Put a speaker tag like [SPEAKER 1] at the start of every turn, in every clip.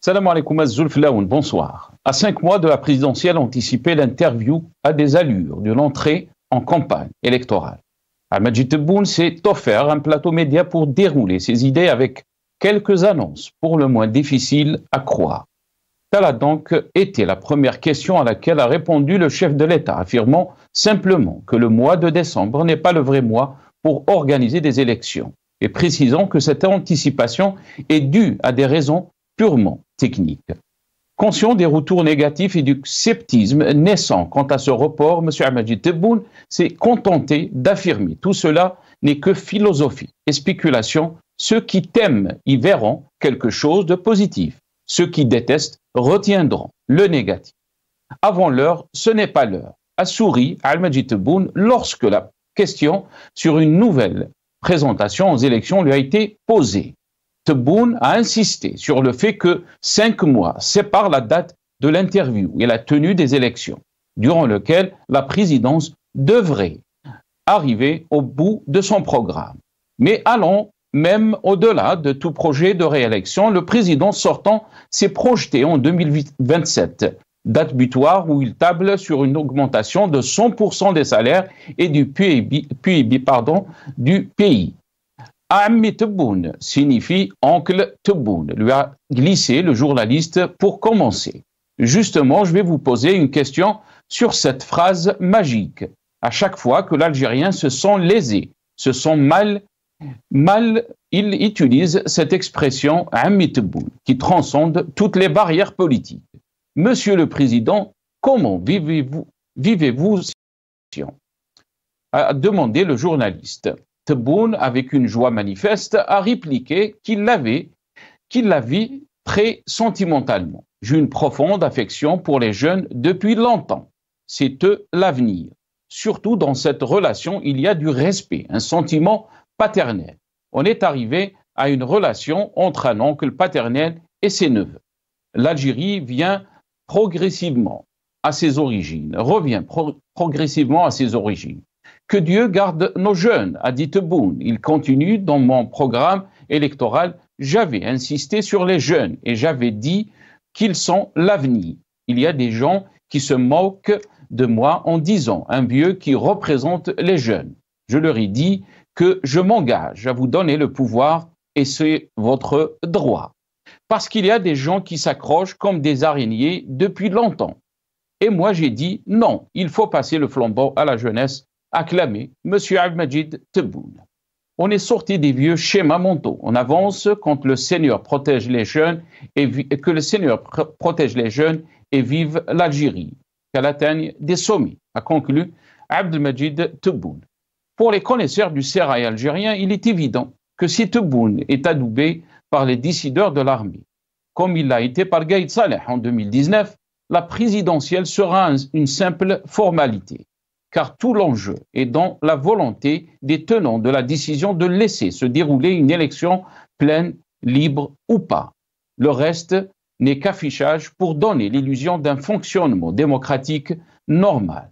[SPEAKER 1] Salam alaikum Zulflaoun, bonsoir. À 5 mois de la présidentielle anticipée, l'interview a des allures de l'entrée en campagne électorale. Al-Majid Tebboune s'est offert un plateau média pour dérouler ses idées avec quelques annonces pour le moins difficiles à croire. Telle a donc été la première question à laquelle a répondu le chef de l'État, affirmant simplement que le mois de décembre n'est pas le vrai mois pour organiser des élections, et précisant que cette anticipation est due à des raisons purement techniques. Conscient des retours négatifs et du sceptisme naissant quant à ce report, M. Al-Majid Tebboune s'est contenté d'affirmer tout cela n'est que philosophie et spéculation. Ceux qui t'aiment y verront quelque chose de positif. Ceux qui détestent retiendront le négatif. Avant l'heure, ce n'est pas l'heure, a souri Al-Majid Tebboune lorsque la question sur une nouvelle présentation aux élections lui a été posée. Tebboune a insisté sur le fait que 5 mois séparent la date de l'interview et la tenue des élections, durant lequel la présidence devrait arriver au bout de son programme. Mais allons même au-delà de tout projet de réélection, le président sortant s'est projeté en 2027, date butoir où il table sur une augmentation de 100% des salaires et du PIB du pays. Ammi Tebboune signifie oncle Tebboune, lui a glissé le journaliste pour commencer. Justement, je vais vous poser une question sur cette phrase magique. À chaque fois que l'Algérien se sent lésé, se sent mal, il utilise cette expression Ammi Tebboune qui transcende toutes les barrières politiques. Monsieur le Président, comment vivez-vous cette situation ? A demandé le journaliste. Tebboune, avec une joie manifeste, a répliqué qu'il la vit très sentimentalement. J'ai une profonde affection pour les jeunes depuis longtemps. C'est eux l'avenir. Surtout dans cette relation, il y a du respect, un sentiment paternel. On est arrivé à une relation entre un oncle paternel et ses neveux. L'Algérie vient progressivement à ses origines, revient progressivement à ses origines. Que Dieu garde nos jeunes, a dit Tebboune. Il continue, dans mon programme électoral, j'avais insisté sur les jeunes et j'avais dit qu'ils sont l'avenir. Il y a des gens qui se moquent de moi en disant un vieux qui représente les jeunes. Je leur ai dit que je m'engage à vous donner le pouvoir et c'est votre droit. Parce qu'il y a des gens qui s'accrochent comme des araignées depuis longtemps. Et moi j'ai dit non, il faut passer le flambeau à la jeunesse, acclamé M. Al-Majid Tebboune. On est sorti des vieux schémas mentaux. On avance quand le Seigneur protège les jeunes et que le Seigneur protège les jeunes et vive l'Algérie, qu'elle atteigne des sommets, a conclu Al-Majid Tebboune. Pour les connaisseurs du sérail algérien, il est évident que si Tebboune est adoubé par les décideurs de l'armée, comme il l'a été par Gaïd Saleh en 2019, la présidentielle sera une simple formalité. Car tout l'enjeu est dans la volonté des tenants de la décision de laisser se dérouler une élection pleine, libre ou pas. Le reste n'est qu'affichage pour donner l'illusion d'un fonctionnement démocratique normal.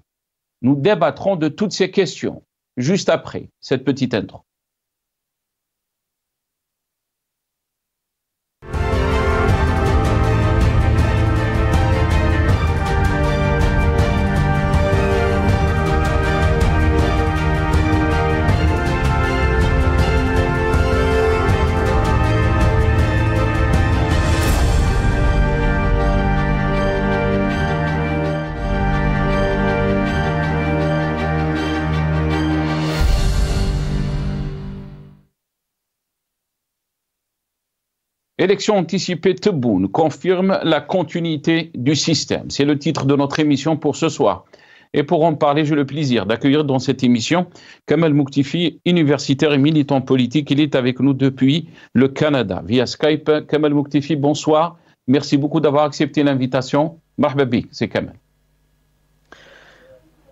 [SPEAKER 1] Nous débattrons de toutes ces questions juste après cette petite intro. Élection anticipée, Tebboune confirme la continuité du système. C'est le titre de notre émission pour ce soir. Et pour en parler, j'ai le plaisir d'accueillir dans cette émission Kamel Mouktifi, universitaire et militant politique. Il est avec nous depuis le Canada, via Skype. Kamel Mouktifi, bonsoir. Merci beaucoup d'avoir accepté l'invitation. Marhaba bik, c'est Kamel.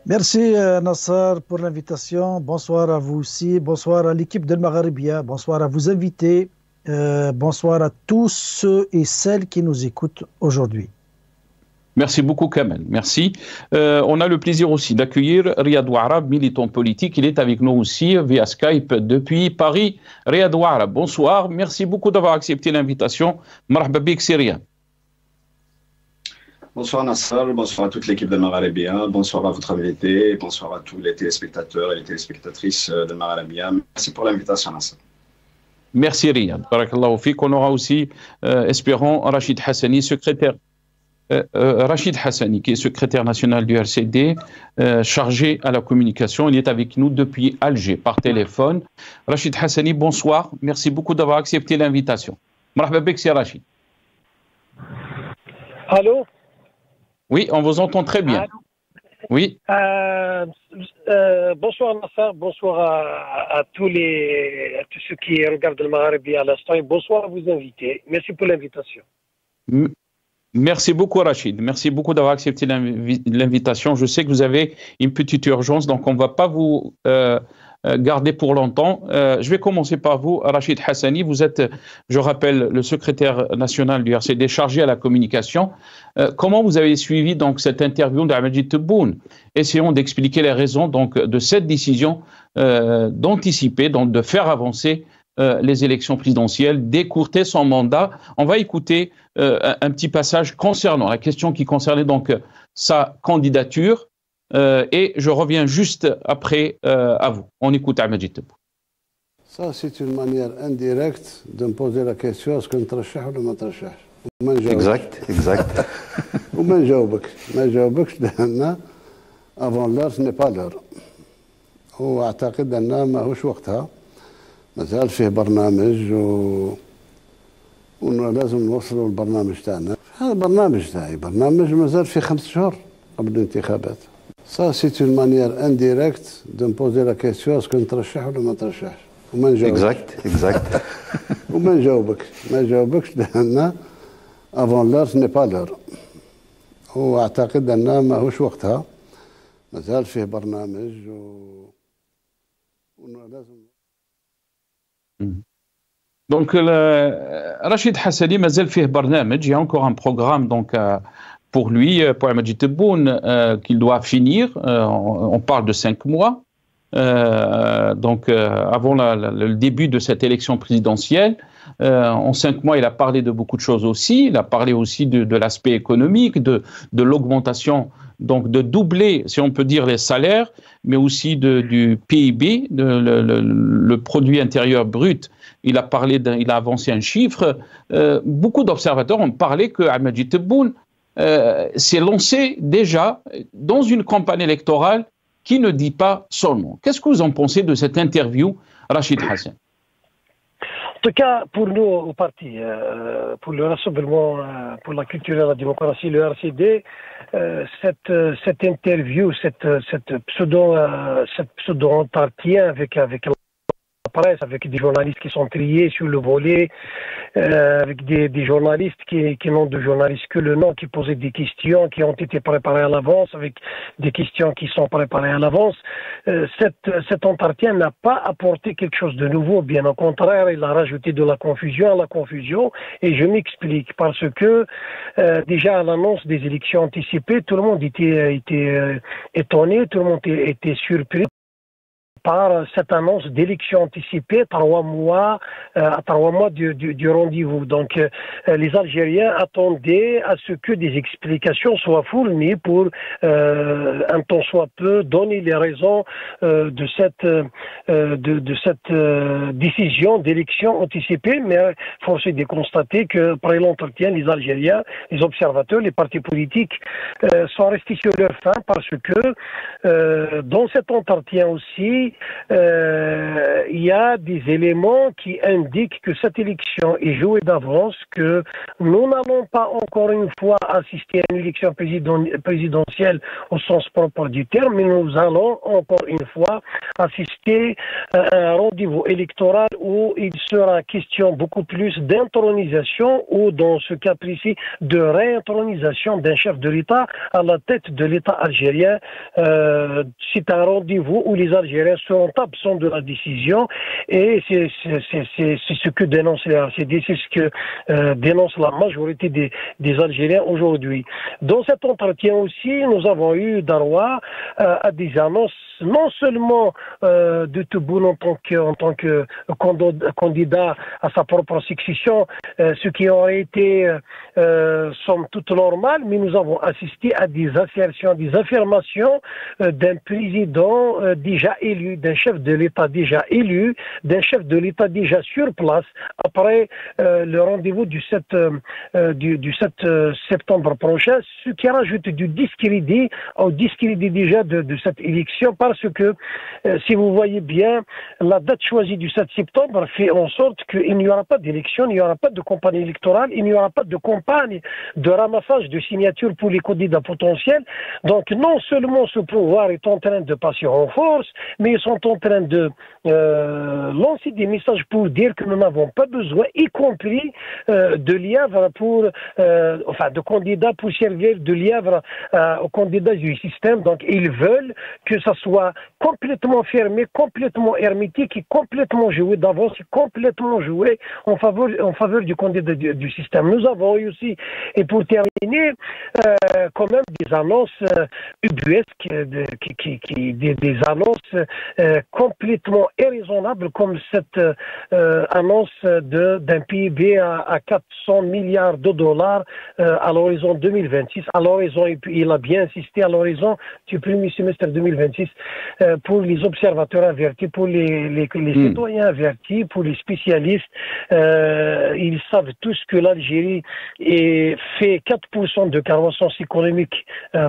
[SPEAKER 2] Merci Nassar pour l'invitation. Bonsoir à vous aussi. Bonsoir à l'équipe de Maghribia. Bonsoir à vos invités. Bonsoir à tous ceux et celles qui nous écoutent aujourd'hui.
[SPEAKER 1] Merci beaucoup Kamel, merci. On a le plaisir aussi d'accueillir Riyad Ouarab, militant politique. Il est avec nous aussi via Skype depuis Paris. Riyad Ouarab, bonsoir. Merci beaucoup d'avoir accepté l'invitation. Marhaba bik, c'est Riyad.
[SPEAKER 3] Bonsoir Nasser, bonsoir à toute l'équipe de Maghrébien, bonsoir à votre invité, bonsoir à tous les téléspectateurs et les téléspectatrices de Maghrébien. Merci pour l'invitation Nasser.
[SPEAKER 1] Merci Riyad. Barakallahu fik. On aura aussi, espérons, Rachid Hassani, secrétaire. Rachid Hassani, qui est secrétaire national du RCD, chargé à la communication. Il est avec nous depuis Alger, par téléphone. Rachid Hassani, bonsoir. Merci beaucoup d'avoir accepté l'invitation. Marhaba bek, c'est Rachid.
[SPEAKER 4] Allô?
[SPEAKER 1] Oui, on vous entend très bien.
[SPEAKER 4] Allô?
[SPEAKER 1] Oui.
[SPEAKER 4] Bonsoir Nasser, bonsoir à tous ceux qui regardent le Maghrébien à l'instant et bonsoir à vos invités. Merci pour l'invitation.
[SPEAKER 1] Merci beaucoup Rachid, merci beaucoup d'avoir accepté l'invitation. Je sais que vous avez une petite urgence, donc on ne va pas vous garder pour longtemps. Je vais commencer par vous, Rachid Hassani. Vous êtes, je rappelle, le secrétaire national du RCD chargé à la communication. Comment vous avez suivi donc cette interview d'Amedjid Tebboune? Essayons d'expliquer les raisons donc de cette décision d'anticiper, donc de faire avancer les élections présidentielles, d'écourter son mandat. On va écouter un petit passage concernant la question qui concernait donc sa candidature et je reviens juste après à vous. On écoute Amedjid Tebboune.
[SPEAKER 5] Ça, c'est une manière indirecte de me poser la question est-ce que je ترشح ولا ما ترشحش؟
[SPEAKER 6] Exact.
[SPEAKER 5] وما نجاوبكش لأن avant l'heure ce n'est pas l'heure. وأعتقد أن ماهوش وقتها. مازال فيه برنامج ولازم نوصلوا البرنامج تاعنا. هذا البرنامج تاعي برنامج مازال فيه 5 شهور قبل الانتخابات. Ça, c'est une manière indirecte de me poser la question est-ce que نترشح ولا ما نترشحش؟ وما نجاوبكش.
[SPEAKER 6] Exact.
[SPEAKER 5] وما نجاوبكش لأن avant l'heure ce n'est pas l'heure. وأعتقد أن ماهوش وقتها. مازال فيه برنامج ولازم.
[SPEAKER 1] Donc, Rachid Hassani, مازال فيه برنامج. Il y a encore un programme donc pour lui, pour Amedjid Tebboune, qu'il doit finir. On parle de 5 mois. Donc, avant le début de cette élection présidentielle. En 5 mois, il a parlé de beaucoup de choses aussi. Il a parlé aussi de l'aspect économique, de l'augmentation, donc de doubler, si on peut dire, les salaires, mais aussi du PIB, le produit intérieur brut. Il a avancé un chiffre. Beaucoup d'observateurs ont parlé que Amedjid Tebboune s'est lancé déjà dans une campagne électorale qui ne dit pas son nom. Qu'est-ce que vous en pensez de cette interview, Rachid Hassan?
[SPEAKER 4] En tout cas, pour nous, au parti, pour le Rassemblement pour la culture et la démocratie, le RCD, cette interview, cette pseudo-entretien avec la presse, avec des journalistes qui sont triés sur le volet, avec des journalistes qui n'ont de journalistes que le nom, qui posaient des questions qui ont été préparées à l'avance, avec des questions qui sont préparées à l'avance. Cet entretien n'a pas apporté quelque chose de nouveau, bien au contraire, il a rajouté de la confusion à la confusion, et je m'explique, parce que déjà à l'annonce des élections anticipées, tout le monde était étonné, tout le monde était surpris par cette annonce d'élection anticipée 3 mois du rendez-vous. Donc, les Algériens attendaient à ce que des explications soient fournies pour un temps soit peu donner les raisons de cette décision d'élection anticipée. Mais force est de constater que après l'entretien, les Algériens, les observateurs, les partis politiques sont restés sur leur faim parce que dans cet entretien aussi, il y a des éléments qui indiquent que cette élection est jouée d'avance, que nous n'allons pas encore une fois assister à une élection présidentielle au sens propre du terme, mais nous allons encore une fois assister à un rendez-vous électoral où il sera question beaucoup plus d'intronisation ou, dans ce cas précis, de réintronisation d'un chef de l'État à la tête de l'État algérien. C'est un rendez-vous où les Algériens sont absents de la décision, et c'est ce que dénonce la RCD, c'est ce que dénonce la majorité des Algériens aujourd'hui. Dans cet entretien aussi, nous avons eu Darwa à des annonces non seulement de Tebboune en tant que candidat à sa propre succession, ce qui aurait été somme toute normal, mais nous avons assisté à des assertions, des affirmations d'un président déjà élu, d'un chef de l'État déjà élu, d'un chef de l'État déjà sur place après le rendez-vous du 7 septembre prochain, ce qui rajoute du discrédit au discrédit déjà de cette élection, parce que si vous voyez bien, la date choisie du 7 septembre fait en sorte qu'il n'y aura pas d'élection, il n'y aura pas de campagne électorale, il n'y aura pas de campagne de ramassage de signatures pour les candidats potentiels. Donc non seulement ce pouvoir est en train de passer en force, mais ils sont en train de lancer des messages pour dire que nous n'avons pas besoin, y compris de lièvre de candidats pour servir de lièvre aux candidats du système. Donc ils veulent que ça soit complètement fermé, complètement hermétique et complètement joué d'avance, complètement joué en faveur du candidat du système. Nous avons eu aussi, et pour terminer, quand même des annonces ubuesques, des annonces complètement irraisonnables, comme cette annonce d'un PIB à 400 milliards de dollars à l'horizon 2026. À l'horizon, il a bien insisté, à l'horizon du premier semestre 2026, pour les observateurs avertis, pour les citoyens avertis, pour les spécialistes. Ils savent tous que l'Algérie fait 4% de croissance économique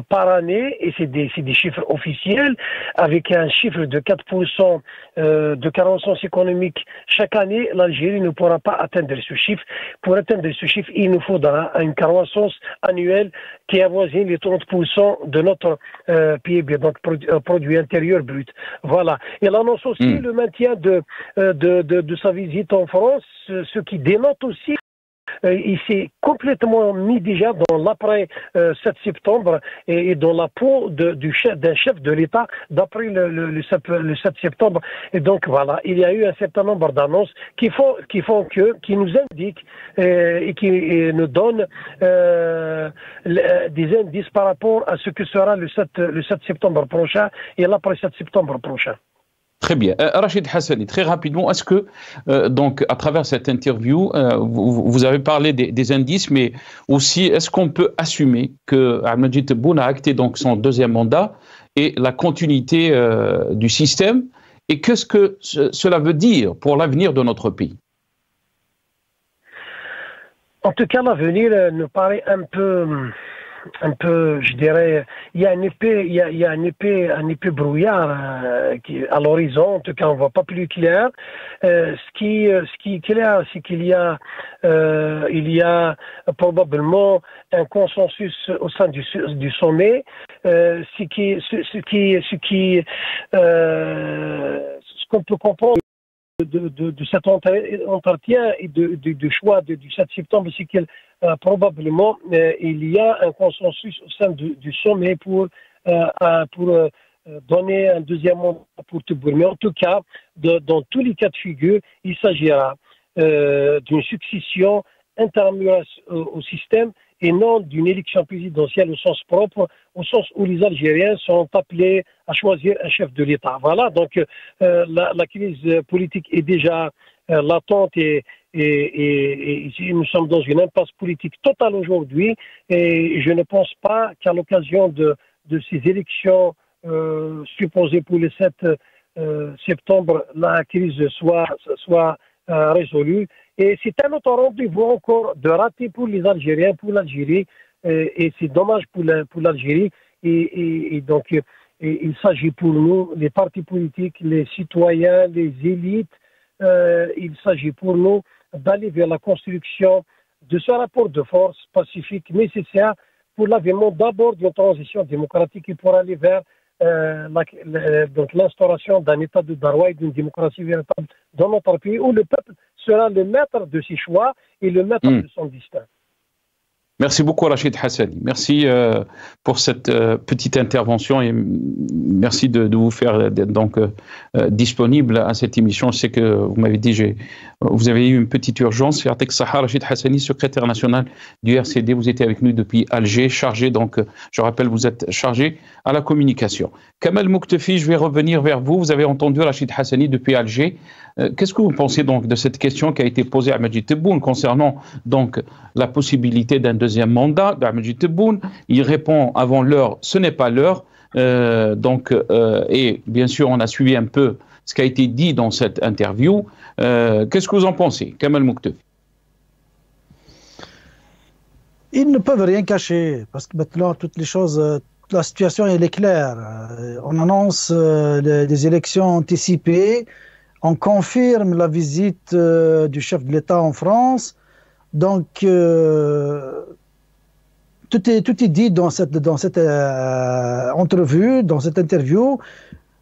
[SPEAKER 4] par année, et c'est des chiffres officiels, avec un chiffre de 4% de croissance économique chaque année. L'Algérie ne pourra pas atteindre ce chiffre. Pour atteindre ce chiffre, il nous faudra une croissance annuelle qui avoisine les 30% de notre PIB, donc produit intérieur brut. Voilà. Il annonce aussi le maintien de sa visite en France, ce qui dénote aussi. Il s'est complètement mis déjà dans l'après 7 septembre et dans la peau d'un chef de l'État d'après le 7 septembre. Et donc voilà, il y a eu un certain nombre d'annonces qui nous indiquent et qui nous donnent des indices par rapport à ce que sera le 7 septembre prochain et l'après 7 septembre prochain.
[SPEAKER 1] Très bien. Rachid Hassani, très rapidement, est-ce que, donc, à travers cette interview, vous avez parlé des indices, mais aussi, est-ce qu'on peut assumer que Ahmed Tebboune a acté donc son deuxième mandat et la continuité du système, et qu'est-ce que cela veut dire pour l'avenir de notre pays?
[SPEAKER 4] En tout cas, l'avenir nous paraît un peu, je dirais, il y a un épais brouillard à l'horizon. En tout cas, on ne voit pas plus clair. Ce qui est clair, c'est qu'il y a probablement un consensus au sein du sommet. Ce qu'on peut comprendre de cet entretien et du choix du 7 septembre, c'est qu'il probablement il y a un consensus au sein du sommet pour donner un deuxième mandat pour Tebboune. Mais en tout cas, dans tous les cas de figure, il s'agira d'une succession intermuraire au système et non d'une élection présidentielle au sens propre, au sens où les Algériens sont appelés à choisir un chef de l'État. Voilà, donc la crise politique est déjà latente et nous sommes dans une impasse politique totale aujourd'hui, et je ne pense pas qu'à l'occasion de ces élections supposées pour le 7 septembre, la crise soit résolue. Et c'est un autre rendez-vous encore de raté pour les Algériens, pour l'Algérie, et c'est dommage pour l'Algérie. Et donc, il s'agit pour nous, les partis politiques, les citoyens, les élites, il s'agit pour nous d'aller vers la construction de ce rapport de force pacifique nécessaire pour l'avènement d'abord d'une transition démocratique et pour aller vers donc l'instauration d'un état de droit et d'une démocratie véritable dans notre pays, où le peuple sera le maître de ses choix et le maître de son destin.
[SPEAKER 1] Merci beaucoup Rachid Hassani. Merci pour cette petite intervention et merci de vous faire donc disponible à cette émission. Je sais que vous m'avez dit vous avez eu une petite urgence. Yartek Saha, Rachid Hassani, secrétaire national du RCD. Vous étiez avec nous depuis Alger, chargé donc, je rappelle, vous êtes chargé à la communication. Kamal Mouktefi, je vais revenir vers vous. Vous avez entendu Rachid Hassani depuis Alger. Qu'est-ce que vous pensez donc de cette question qui a été posée à Majid Tebboune concernant donc la possibilité d'un deuxième mandat d'Ahmed Tebboune? Il répond avant l'heure, ce n'est pas l'heure. Et bien sûr, on a suivi un peu ce qui a été dit dans cette interview. Qu'est-ce que vous en pensez, Kamal Mouktefi?
[SPEAKER 2] Ils ne peuvent rien cacher parce que maintenant toutes les choses, la situation elle est claire. On annonce des élections anticipées. On confirme la visite du chef de l'État en France. Donc, tout est dit dans cette entrevue, dans cette interview.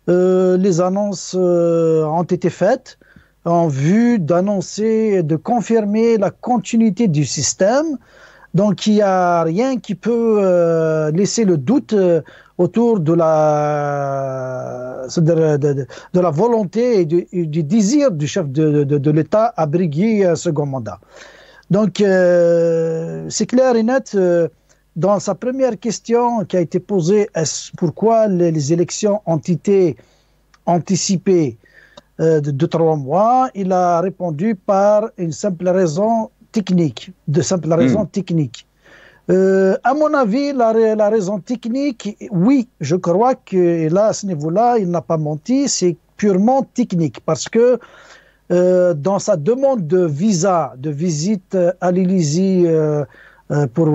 [SPEAKER 2] Les annonces ont été faites en vue d'annoncer et de confirmer la continuité du système. Donc, il n'y a rien qui peut laisser le doute autour de la volonté et du désir du chef de l'État à briguer un second mandat. Donc, c'est clair et net, dans sa première question qui a été posée, pourquoi les élections ont été anticipées de 3 mois, il a répondu par une simple raison technique, techniques. À mon avis, la raison technique, oui, je crois que là, à ce niveau-là, il n'a pas menti, c'est purement technique, parce que dans sa demande de visa, de visite à l'Élysée pour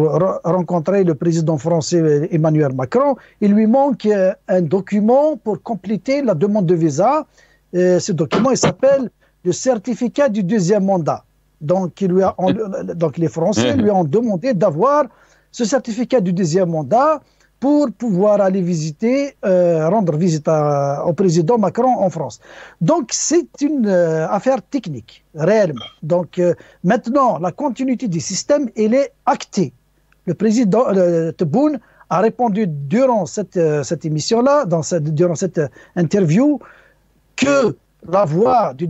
[SPEAKER 2] rencontrer le président français Emmanuel Macron, il lui manque un document pour compléter la demande de visa. Ce document, il s'appelle le certificat du deuxième mandat. Donc, les Français lui ont demandé d'avoir ce certificat du deuxième mandat pour pouvoir aller visiter, rendre visite au président Macron en France. Donc, c'est une affaire technique, réellement. Donc, maintenant, la continuité du système, elle est actée. Le président Tebboune a répondu durant cette émission-là, durant cette interview, que la voie du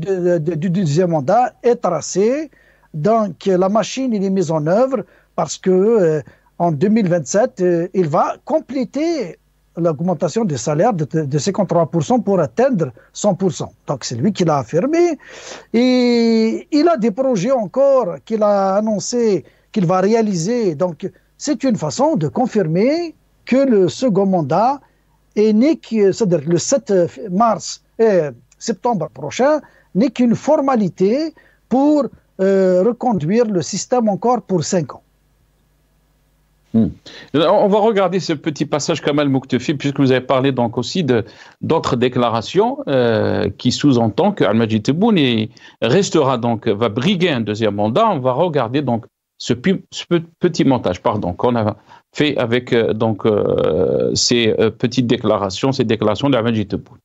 [SPEAKER 2] deuxième mandat est tracée. Donc, la machine est mise en œuvre parce que en 2027, il va compléter l'augmentation des salaires de 53% pour atteindre 100%. Donc, c'est lui qui l'a affirmé. Et il a des projets encore qu'il a annoncé qu'il va réaliser. Donc, c'est une façon de confirmer que le second mandat est né, c'est-à-dire le 7 septembre prochain, n'est qu'une formalité pour reconduire le système encore pour 5 ans.
[SPEAKER 1] On va regarder ce petit passage, Kamal Mouktefi, puisque vous avez parlé donc aussi d'autres déclarations qui sous-entendent qu'Al-Majid Tebboune restera donc, va briguer un deuxième mandat. On va regarder donc ce petit montage, qu'on a fait avec ces petites déclarations, d'Al-Majid Tebboune.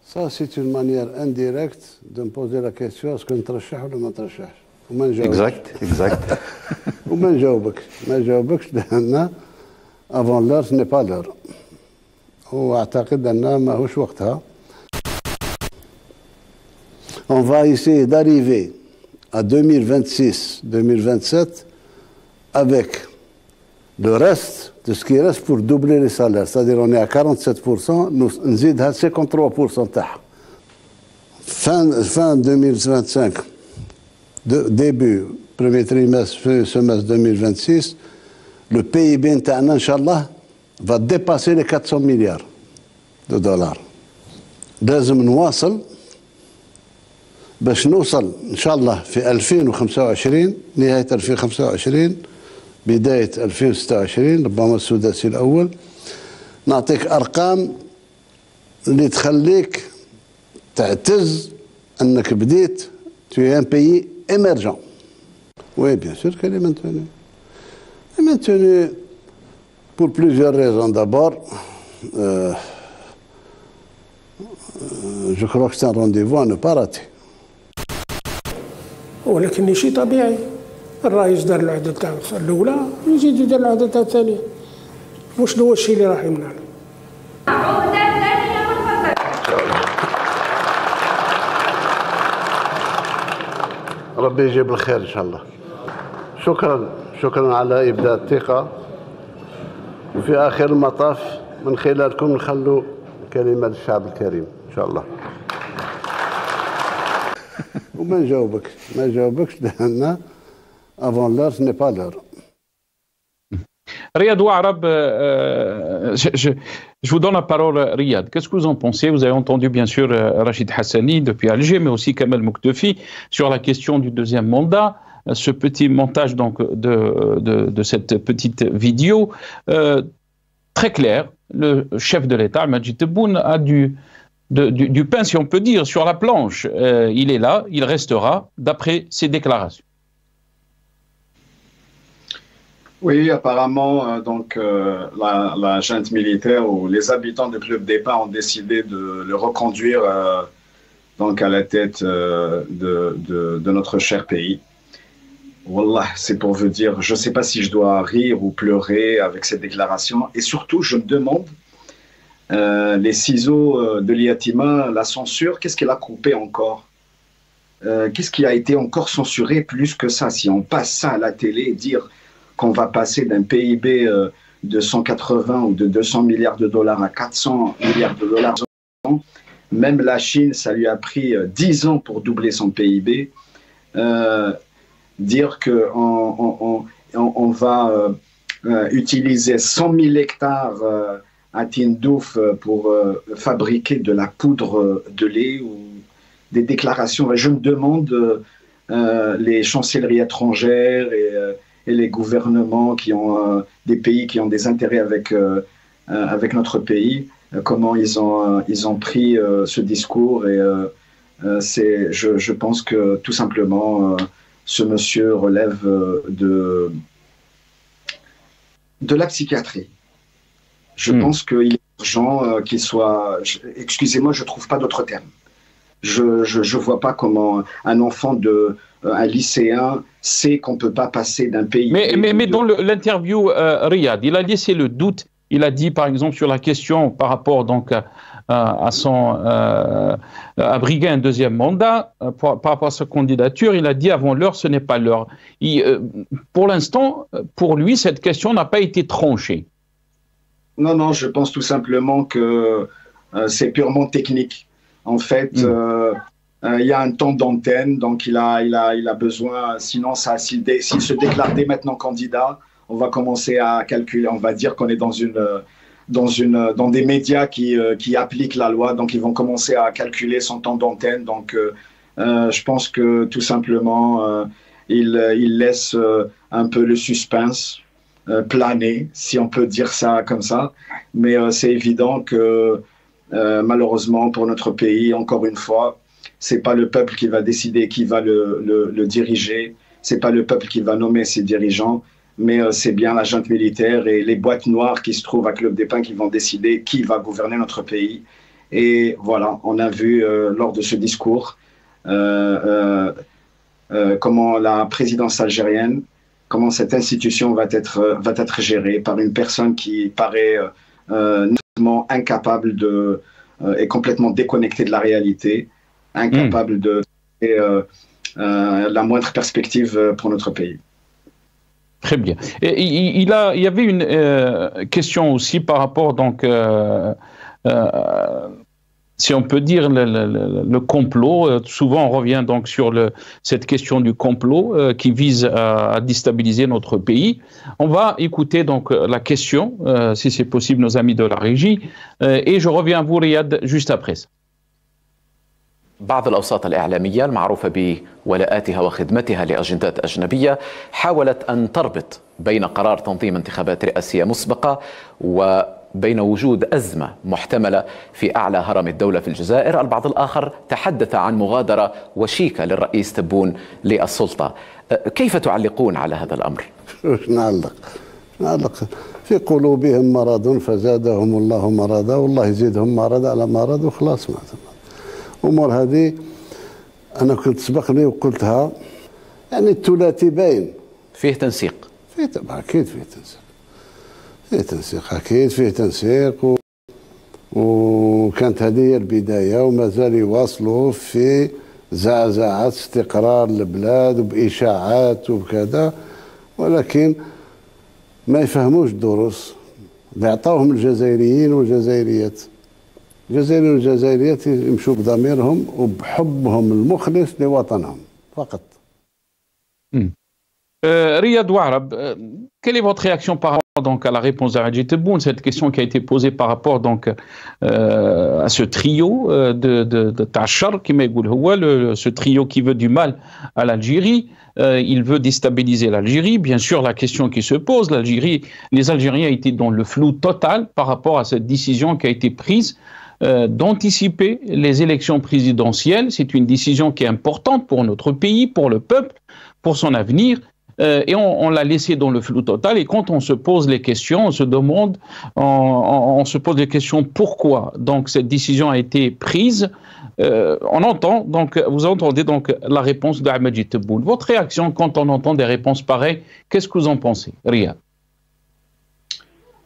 [SPEAKER 5] Ça, c'est une manière indirecte de me poser la question, est-ce que نترشح ولا ما نترشحش؟
[SPEAKER 6] Exact.
[SPEAKER 5] وما نجاوبكش لأن avant l'heure, ce n'est pas l'heure. وأعتقد أنها ماهوش وقتها. On va essayer d'arriver à 2026-2027 avec le reste de ce qui reste pour doubler les salaires. C'est-à-dire on est à 47%, nous نزيد à 53% تاعها. Fin 2025, début, premier trimestre, semestre 2026, le PIB interne, Inch'Allah, va dépasser les 400 milliards de dollars. لازم نواصل باش نوصل إن شاء الله في 2025 نهاية 2025 بداية 2026 ربما السداسي الأول نعطيك أرقام اللي تخليك تعتز أنك بديت tu es un pays émergent. Oui, bien sûr qu'elle est maintenue. Elle est maintenue pour plusieurs raisons. D'abord, je crois que c'est un rendez-vous à ne pas rater.
[SPEAKER 7] ولكن شيء طبيعي الرئيس دار العهده تاعو الاولى يزيد يدير العهده تاعو الثانيه. واش هو الشيء اللي راح يمنع له؟
[SPEAKER 5] ربي يجيب الخير ان شاء الله. شكرا على ابداء الثقه، وفي اخر المطاف من خلالكم نخلوا كلمه للشعب الكريم ان شاء الله. وما نجاوبكش لان افون لور سني با لور.
[SPEAKER 1] Riyad Ouarab, je vous donne la parole, Riyad. Qu'est-ce que vous en pensez? Vous avez entendu bien sûr Rachid Hassani depuis Alger, mais aussi Kamel Mouktefi sur la question du deuxième mandat. Ce petit montage donc de cette petite vidéo très clair. Le chef de l'État, Majid Tebboune, a du pain, si on peut dire, sur la planche. Il est là, il restera, d'après ses déclarations.
[SPEAKER 3] Oui, apparemment, la junte militaire ou les habitants du club des Pins ont décidé de le reconduire donc à la tête de notre cher pays. Wallah, c'est pour vous dire, je ne sais pas si je dois rire ou pleurer avec cette déclaration. Et surtout, je me demande, les ciseaux de l'IATIMA, la censure, qu'est-ce qu'elle a coupé encore? Qu'est-ce qui a été encore censuré plus que ça? Si on passe ça à la télé, dire qu'on va passer d'un PIB de 180 ou de 200 milliards de dollars à 400 milliards de dollars, même la Chine, ça lui a pris 10 ans pour doubler son PIB. Dire qu'on va utiliser 100 000 hectares à Tindouf pour fabriquer de la poudre de lait ou des déclarations. Je me demande les chancelleries étrangères et les gouvernements qui ont des pays qui ont des intérêts avec notre pays, comment ils ont pris ce discours. Et je pense que tout simplement ce monsieur relève de la psychiatrie. Je pense qu'il est urgent qu'il soit... Excusez-moi, je ne trouve pas d'autre terme. Je ne vois pas comment un enfant un lycéen sait qu'on ne peut pas passer d'un pays...
[SPEAKER 1] Mais dans l'interview, Riyad, il a laissé le doute. Il a dit, par exemple, sur la question par rapport donc, à briguer un deuxième mandat, par rapport à sa candidature, il a dit avant l'heure, ce n'est pas l'heure. Pour l'instant, pour lui, cette question n'a pas été tranchée.
[SPEAKER 3] Non, je pense tout simplement que c'est purement technique. En fait, il y a un temps d'antenne, donc il a besoin, sinon s'il se déclare dès maintenant candidat, on va commencer à calculer, on va dire qu'on est dans des médias qui appliquent la loi, donc ils vont commencer à calculer son temps d'antenne. Donc je pense que tout simplement, il laisse un peu le suspense planer, si on peut dire ça comme ça, mais c'est évident que malheureusement pour notre pays, encore une fois, c'est pas le peuple qui va décider qui va le diriger, c'est pas le peuple qui va nommer ses dirigeants, mais c'est bien la junte militaire et les boîtes noires qui se trouvent à Club des Pins qui vont décider qui va gouverner notre pays. Et voilà, on a vu lors de ce discours comment la présidence algérienne, comment cette institution va être gérée par une personne qui paraît incapable et complètement déconnectée de la réalité, incapable de la moindre perspective pour notre pays.
[SPEAKER 1] Très bien. Et il y avait une question aussi par rapport donc si on peut dire le complot. Souvent on revient donc sur cette question du complot qui vise à déstabiliser notre pays. On va écouter donc la question, si c'est possible, nos amis de la régie, et je reviens à vous, Riyad, juste après ça.
[SPEAKER 8] بعض الأوساط الإعلامية المعروفة بولاءاتها وخدمتها لأجندات أجنبية حاولت أن تربط بين قرار تنظيم انتخابات رئاسية مسبقة وبين وجود أزمة محتملة في أعلى هرم الدولة في الجزائر. البعض الآخر تحدث عن مغادرة وشيكة للرئيس تبون للسلطة. كيف تعلقون على هذا الأمر؟
[SPEAKER 5] نعلق في قلوبهم مرض فزادهم الله مرضا والله يزيدهم مرض على مرض وخلاص. الأمور هذه أنا كنت سبقني وقلتها، يعني الثلاثي باين
[SPEAKER 8] فيه تنسيق.
[SPEAKER 5] أكيد فيه تنسيق. فيه تنسيق أكيد فيه تنسيق وكانت هذه هي البداية وما زال يواصلوا في زعزعة استقرار البلاد وبإشاعات وبكذا، ولكن ما يفهموش الدروس اللي عطاوهم الجزائريين والجزائريات. الجزائريين والجزائريات يمشوا بضميرهم وبحبهم المخلص لوطنهم فقط.
[SPEAKER 1] Riyad Ouarab, quelle est votre réaction par rapport donc à la réponse d'Amedjid Tebboune, cette question qui a été posée par rapport donc à ce trio de Tachar, ce trio qui veut du mal à l'Algérie, il veut déstabiliser l'Algérie. Bien sûr, la question qui se pose, les Algériens étaient dans le flou total par rapport à cette décision qui a été prise d'anticiper les élections présidentielles. C'est une décision qui est importante pour notre pays, pour le peuple, pour son avenir. Et on l'a laissé dans le flou total. Et quand on se pose les questions, on se demande, on se pose les questions pourquoi donc cette décision a été prise. On entend donc, vous entendez donc la réponse d'Amedjid Tebboune. Votre réaction quand on entend des réponses pareilles, qu'est-ce que vous en pensez, Riyad?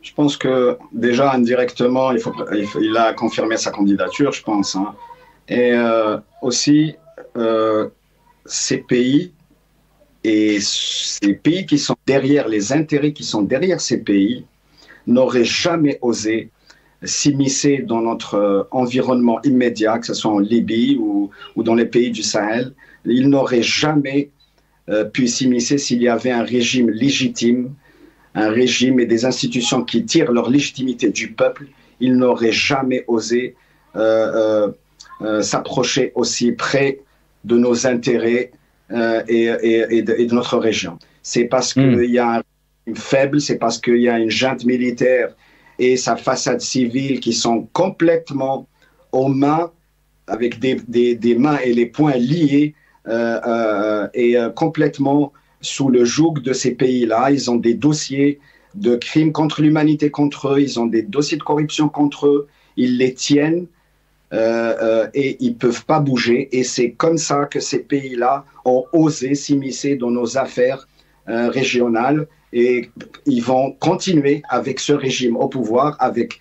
[SPEAKER 3] Je pense que déjà indirectement, il a confirmé sa candidature, je pense. Hein. Et aussi, ces pays et ces pays qui sont derrière, les intérêts qui sont derrière ces pays, n'auraient jamais osé s'immiscer dans notre environnement immédiat, que ce soit en Libye ou dans les pays du Sahel. Ils n'auraient jamais pu s'immiscer s'il y avait un régime légitime, un régime et des institutions qui tirent leur légitimité du peuple. Ils n'auraient jamais osé s'approcher aussi près de nos intérêts et de notre région. C'est parce qu'il y a un régime faible, c'est parce qu'il y a une junte militaire et sa façade civile qui sont complètement aux mains, avec des mains et les poings liés et complètement sous le joug de ces pays-là. Ils ont des dossiers de crimes contre l'humanité contre eux, ils ont des dossiers de corruption contre eux, ils les tiennent et ils ne peuvent pas bouger. Et c'est comme ça que ces pays-là ont osé s'immiscer dans nos affaires régionales et ils vont continuer avec ce régime au pouvoir, avec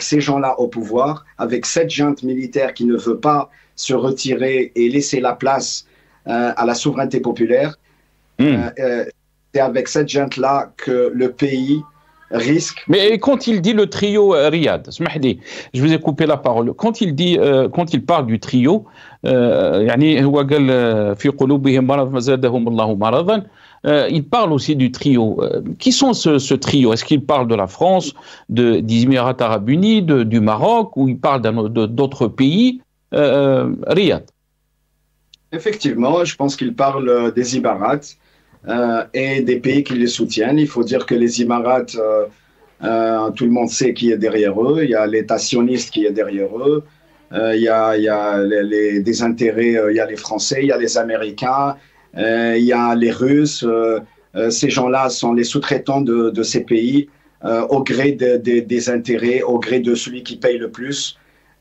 [SPEAKER 3] ces gens-là au pouvoir, avec cette junte militaire qui ne veut pas se retirer et laisser la place à la souveraineté populaire. C'est avec cette junte-là que le pays risque.
[SPEAKER 1] Mais quand il dit le trio, Riyad, je vous ai coupé la parole. Quand il parle du trio, il parle aussi du trio. Qui sont ce trio? Est-ce qu'il parle de la France, des Émirats arabes unis, du Maroc, ou il parle d'autres pays? Riyad.
[SPEAKER 3] Effectivement, je pense qu'il parle des Émirats et des pays qui les soutiennent. Il faut dire que les Émirats, tout le monde sait qui est derrière eux. Il y a l'État sioniste qui est derrière eux. Il y a des intérêts, il y a les Français, il y a les Américains, il y a les Russes. Ces gens-là sont les sous-traitants de ces pays au gré des intérêts, au gré de celui qui paye le plus.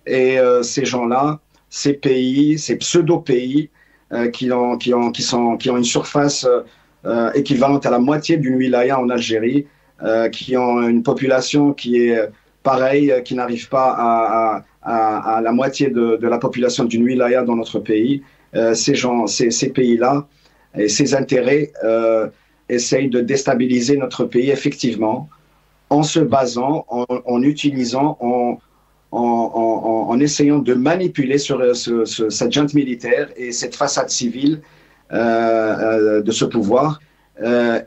[SPEAKER 3] Et ces gens-là, ces pays, ces pseudo-pays qui ont une surface équivalente à la moitié d'une wilaya en Algérie, qui ont une population qui est pareille, qui n'arrive pas à la moitié de la population d'une wilaya dans notre pays. Ces pays-là et ces intérêts essayent de déstabiliser notre pays, effectivement, en se basant, en utilisant, en essayant de manipuler cette junte militaire et cette façade civile de ce pouvoir.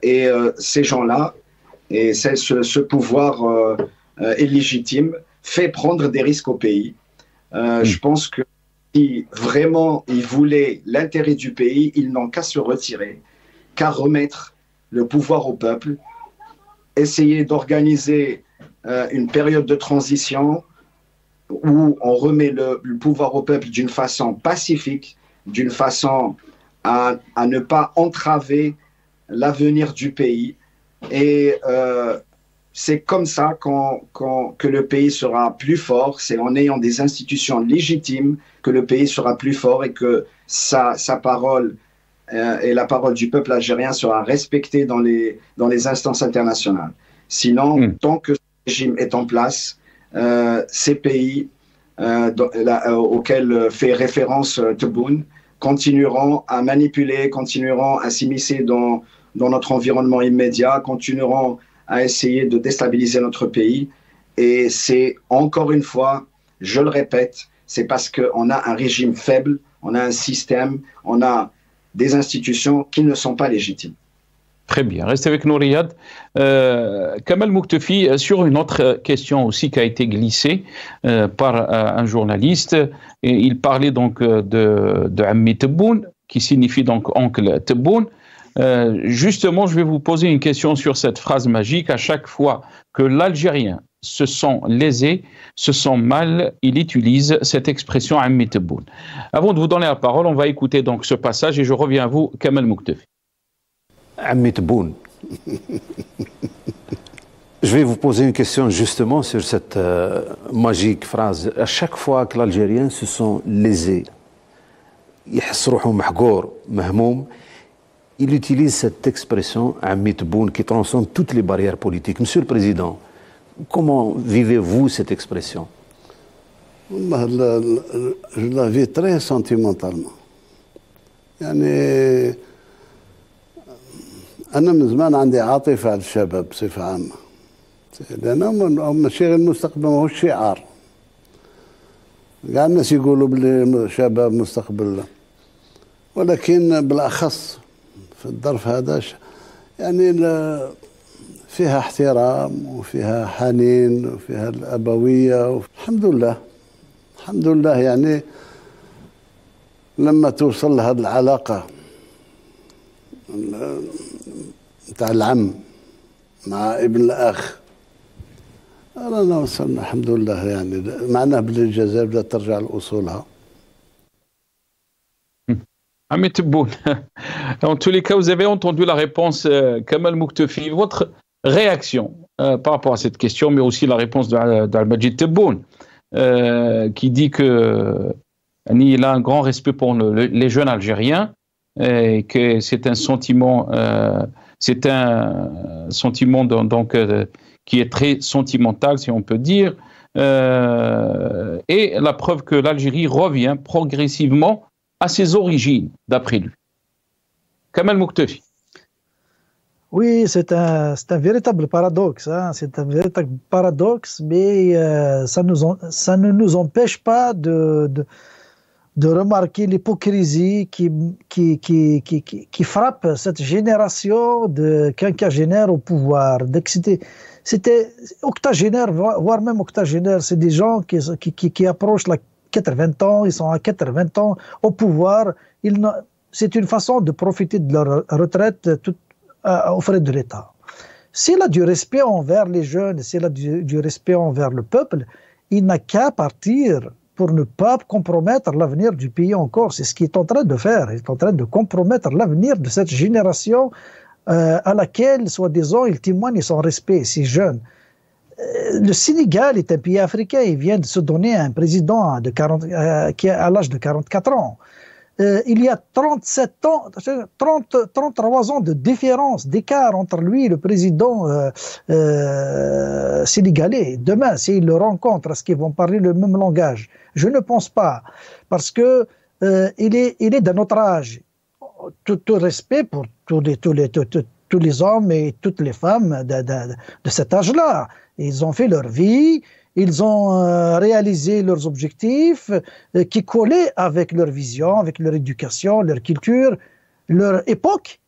[SPEAKER 3] Et ces gens-là, et ce pouvoir illégitime, fait prendre des risques au pays. Je pense que si vraiment ils voulaient l'intérêt du pays, ils n'ont qu'à se retirer, qu'à remettre le pouvoir au peuple, essayer d'organiser une période de transition où on remet le pouvoir au peuple d'une façon pacifique, d'une façon à ne pas entraver l'avenir du pays. Et c'est comme ça que le pays sera plus fort. C'est en ayant des institutions légitimes que le pays sera plus fort et que sa parole et la parole du peuple algérien sera respectée dans les instances internationales. Sinon, tant que ce régime est en place, ces pays auxquels fait référence Tebboune continueront à manipuler, continueront à s'immiscer dans notre environnement immédiat, continueront à essayer de déstabiliser notre pays. Et c'est encore une fois, je le répète, c'est parce qu'on a un régime faible, on a un système, on a des institutions qui ne sont pas légitimes.
[SPEAKER 1] Très bien. Restez avec nous, Riyad. Kamal Mouktefi, sur une autre question aussi qui a été glissée par un journaliste, et il parlait donc de Ammi Tebboune, qui signifie donc oncle Tebboune. Justement, je vais vous poser une question sur cette phrase magique. À chaque fois que l'Algérien se sent lésé, se sent mal, il utilise cette expression Ammi Tebboune. Avant de vous donner la parole, on va écouter donc ce passage et je reviens à vous, Kamal Mouktefi.
[SPEAKER 6] Ammi Tebboune. Je vais vous poser une question justement sur cette magique phrase. À chaque fois que l'Algérien se sent lésé, il utilise cette expression Ammi Tebboune qui transcende toutes les barrières politiques. Monsieur le Président, comment vivez-vous cette expression?
[SPEAKER 5] Je la vis très sentimentalement. يعني أنا من زمان عندي عاطفة على الشباب بصفة عامة، لأنهم مشاغل المستقبل ما هو شعار. قاعد الناس يقولوا باللي شباب مستقبل، ولكن بالأخص في الظرف هذا يعني فيها احترام وفيها حنين وفيها الأبوية. الحمد لله الحمد لله، يعني لما توصل لهذه العلاقة تاع العم مع ابن الأخ، رانا وصلنا الحمد لله. يعني معناه بلي الجزائر بدأت ترجع لأصولها.
[SPEAKER 1] Ammi Tebboune. En tous les cas, vous avez entendu la réponse, Kamal Mouktefi. Votre réaction par rapport à cette question, mais aussi la réponse d'Al-Majid Tebboune, qui dit qu'il a un grand respect pour les jeunes Algériens et que c'est un sentiment, donc, qui est très sentimental, si on peut dire, et la preuve que l'Algérie revient progressivement à ses origines, d'après lui. Kamal Mouktefi.
[SPEAKER 2] Oui, c'est un véritable paradoxe. Hein. C'est un véritable paradoxe, mais ça ne nous empêche pas de remarquer l'hypocrisie qui frappe cette génération de quinquagénaires au pouvoir. C'était octogénaire, voire même octogénaire. C'est des gens qui approchent la 80 ans, ils sont à 80 ans au pouvoir. C'est une façon de profiter de leur retraite aux frais de l'État. S'il a du respect envers les jeunes, s'il a du respect envers le peuple, il n'a qu'à partir pour ne pas compromettre l'avenir du pays encore. C'est ce qu'il est en train de faire. Il est en train de compromettre l'avenir de cette génération à laquelle, soi-disant, il témoigne son respect, ces jeunes. Le Sénégal est un pays africain, il vient de se donner un président qui est à l'âge de 44 ans. Il y a 37 ans, 33 ans de différence, d'écart entre lui et le président sénégalais. Demain, s'ils le rencontrent, est-ce qu'ils vont parler le même langage? Je ne pense pas, parce que il est de notre âge. Tout respect pour tous les hommes et toutes les femmes de cet âge-là. Ils ont fait leur vie, ils ont réalisé leurs objectifs qui collaient avec leur vision, avec leur éducation, leur culture, leur époque.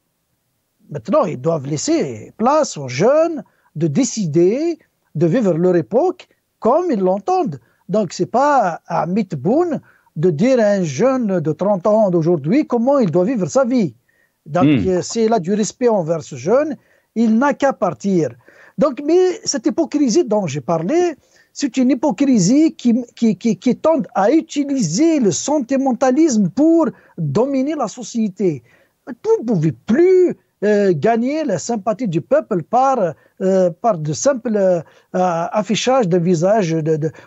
[SPEAKER 2] Maintenant, ils doivent laisser place aux jeunes de décider de vivre leur époque comme ils l'entendent. Donc, ce n'est pas à Ammi Tebboune de dire à un jeune de 30 ans d'aujourd'hui comment il doit vivre sa vie. Donc, s'il a du respect envers ce jeune, il n'a qu'à partir. Donc, mais cette hypocrisie dont j'ai parlé, c'est une hypocrisie qui tend à utiliser le sentimentalisme pour dominer la société. Vous ne pouvez plus gagner la sympathie du peuple par par de simples affichages de visage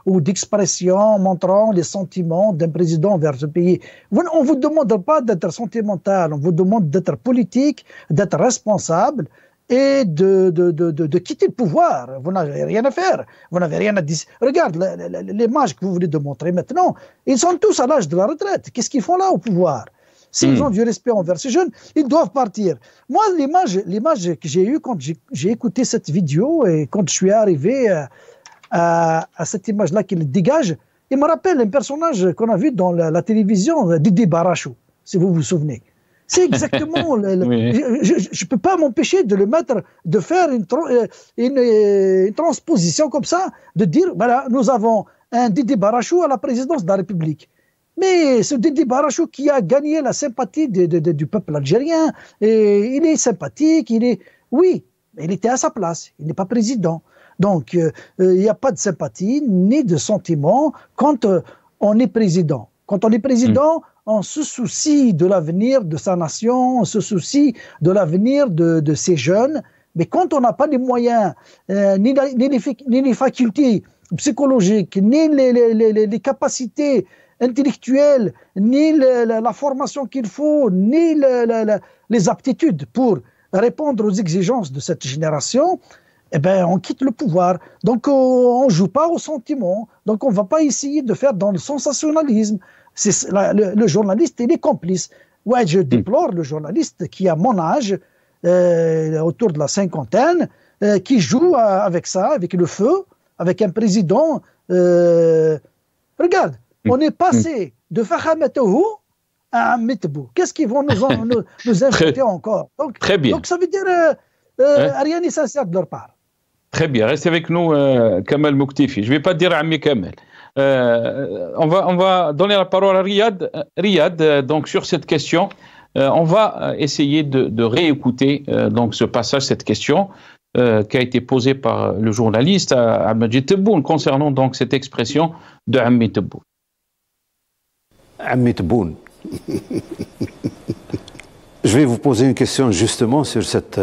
[SPEAKER 2] ou d'expression montrant les sentiments d'un président vers ce pays. On ne vous demande pas d'être sentimental, on vous demande d'être politique, d'être responsable et de quitter le pouvoir. Vous n'avez rien à faire, vous n'avez rien à dire. Regarde, l'image que vous voulez démontrer maintenant, ils sont tous à l'âge de la retraite. Qu'est-ce qu'ils font là au pouvoir? S'ils ont du respect envers ces jeunes, ils doivent partir. Moi, l'image que j'ai eue quand j'ai écouté cette vidéo et quand je suis arrivé à cette image-là qu'il dégage, il me rappelle un personnage qu'on a vu dans la télévision, Didi Barachou, si vous vous souvenez. C'est exactement... oui. Je ne peux pas m'empêcher de le mettre, de faire une transposition comme ça, de dire, voilà, nous avons un Didi Barachou à la présidence de la République. Mais ce Didi Barachou qui a gagné la sympathie du peuple algérien, et il est sympathique, oui, mais il était à sa place, il n'est pas président. Donc, il n'y a pas de sympathie ni de sentiment quand on est président. Quand on est président, on se soucie de l'avenir de sa nation, on se soucie de l'avenir de ses jeunes. Mais quand on n'a pas les moyens, ni les facultés psychologiques, ni les capacités intellectuelle, ni la formation qu'il faut, ni les aptitudes pour répondre aux exigences de cette génération, eh ben, on quitte le pouvoir. Donc, on ne joue pas au sentiment. Donc, on ne va pas essayer de faire dans le sensationnalisme. Le journaliste, il est complice. Ouais, je déplore le journaliste qui a mon âge, autour de la cinquantaine, qui joue avec ça, avec le feu, avec un président. Regarde. On est passé de Fahametohu à Mitbou. Qu'est-ce qu'ils vont nous inventer encore? Donc,
[SPEAKER 1] très bien.
[SPEAKER 2] Donc ça veut dire rien n'est sincère de leur part.
[SPEAKER 1] Très bien. Restez avec nous, Kamal Mouktifi. Je ne vais pas dire Ami Kamal. On va donner la parole à Riyad. Riyad, donc sur cette question, on va essayer de réécouter donc ce passage, cette question qui a été posée par le journaliste à Majid Tebboune concernant donc cette expression de Ami Tebboune.
[SPEAKER 6] Ami Tebboune, je vais vous poser une question justement sur cette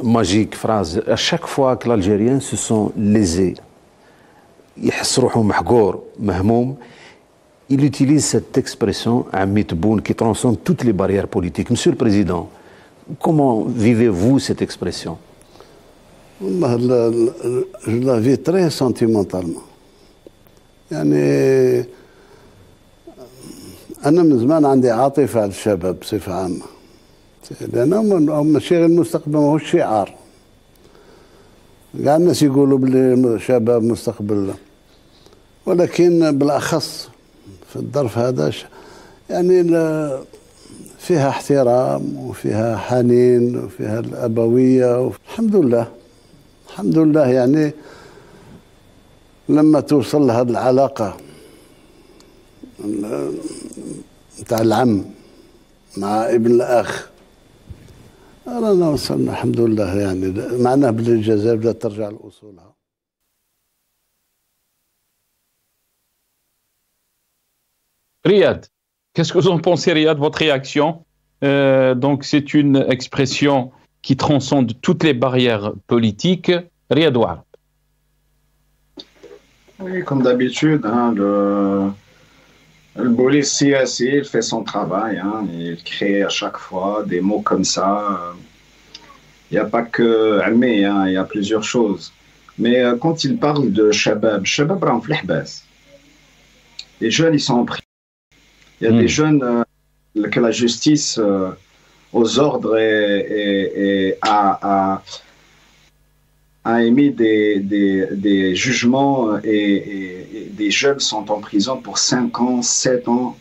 [SPEAKER 6] magique phrase. À chaque fois que l'Algérien se sent lésé, il utilise cette expression Ami Tebboune qui transcende toutes les barrières politiques. Monsieur le Président, comment vivez-vous cette expression?
[SPEAKER 5] Je la vis très sentimentalement. يعني أنا من زمان عندي عاطفة على الشباب بصفة عامة، لأنهم مشاغل المستقبل ما هو شعار. قاعد الناس يقولوا باللي شباب مستقبل، ولكن بالأخص في الظرف هذا يعني فيها احترام وفيها حنين وفيها الأبوية. الحمد لله الحمد لله، يعني لما توصل لهذه العلاقة بتاع العم مع ابن الأخ، رانا وصلنا الحمد لله. يعني معناه بلي الجزائر بدأت ترجع لأصولها.
[SPEAKER 1] Riyad, qu'est-ce que vous en pensez, Riyad, votre réaction? Donc, c'est une expression qui transcende toutes les barrières politiques. Riyad Ouarab.
[SPEAKER 3] Oui, comme d'habitude, hein, le police CSI, il fait son travail, hein, il crée à chaque fois des mots comme ça. Il n'y a pas que Almé, hein, il y a plusieurs choses. Mais quand il parle de Shabab, Shabab rend l'ihbas. Les jeunes, ils sont en prison. Il y a des jeunes que la justice, aux ordres, a émis des jugements et des jeunes sont en prison pour 5 ans, 7 ans.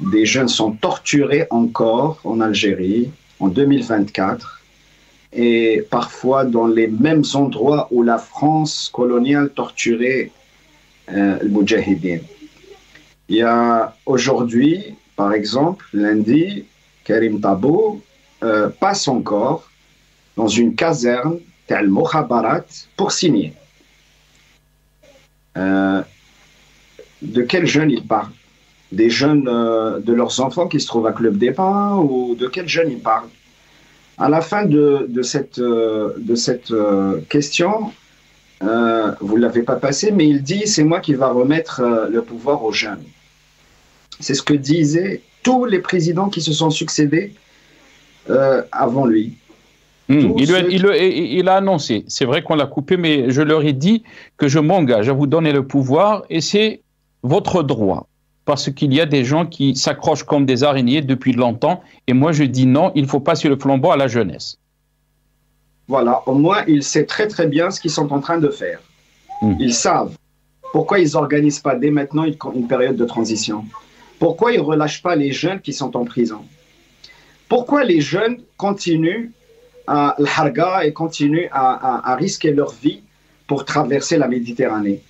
[SPEAKER 3] Des jeunes sont torturés encore en Algérie en 2024 et parfois dans les mêmes endroits où la France coloniale torturait le Moudjahidine. Il y a aujourd'hui, par exemple, lundi, Karim Tabou passe encore dans une caserne tel Mokhabarat pour signer. De quels jeunes il parle? Des jeunes de leurs enfants qui se trouvent à Club des Pins ou de quels jeunes il parle? À la fin de cette question, vous ne l'avez pas passé, mais il dit « c'est moi qui va remettre le pouvoir aux jeunes ». C'est ce que disaient tous les présidents qui se sont succédés avant lui.
[SPEAKER 1] Il a annoncé, c'est vrai qu'on l'a coupé, mais je leur ai dit que je m'engage à vous donner le pouvoir et c'est votre droit. Parce qu'il y a des gens qui s'accrochent comme des araignées depuis longtemps et moi je dis non, il faut passer le flambeau à la jeunesse.
[SPEAKER 3] Voilà, au moins ils savent très très bien ce qu'ils sont en train de faire. Ils savent. Pourquoi ils n'organisent pas dès maintenant une période de transition? Pourquoi ils ne relâchent pas les jeunes qui sont en prison? Pourquoi les jeunes continuent à l'harga et continuent à risquer leur vie pour traverser la Méditerranée?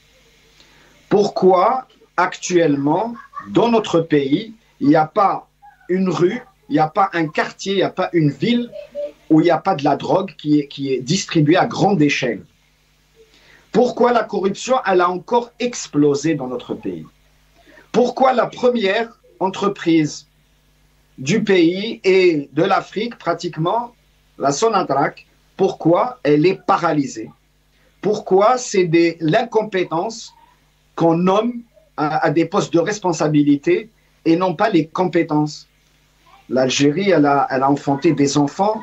[SPEAKER 3] Pourquoi actuellement, dans notre pays, il n'y a pas une rue, il n'y a pas un quartier, il n'y a pas une ville où il n'y a pas de la drogue qui est distribuée à grande échelle? Pourquoi la corruption, elle a encore explosé dans notre pays? Pourquoi la première entreprise du pays et de l'Afrique, pratiquement, la Sonatrach, pourquoi elle est paralysée? Pourquoi c'est l'incompétence qu'on nomme à des postes de responsabilité et non pas les compétences? L'Algérie, elle a enfanté des enfants,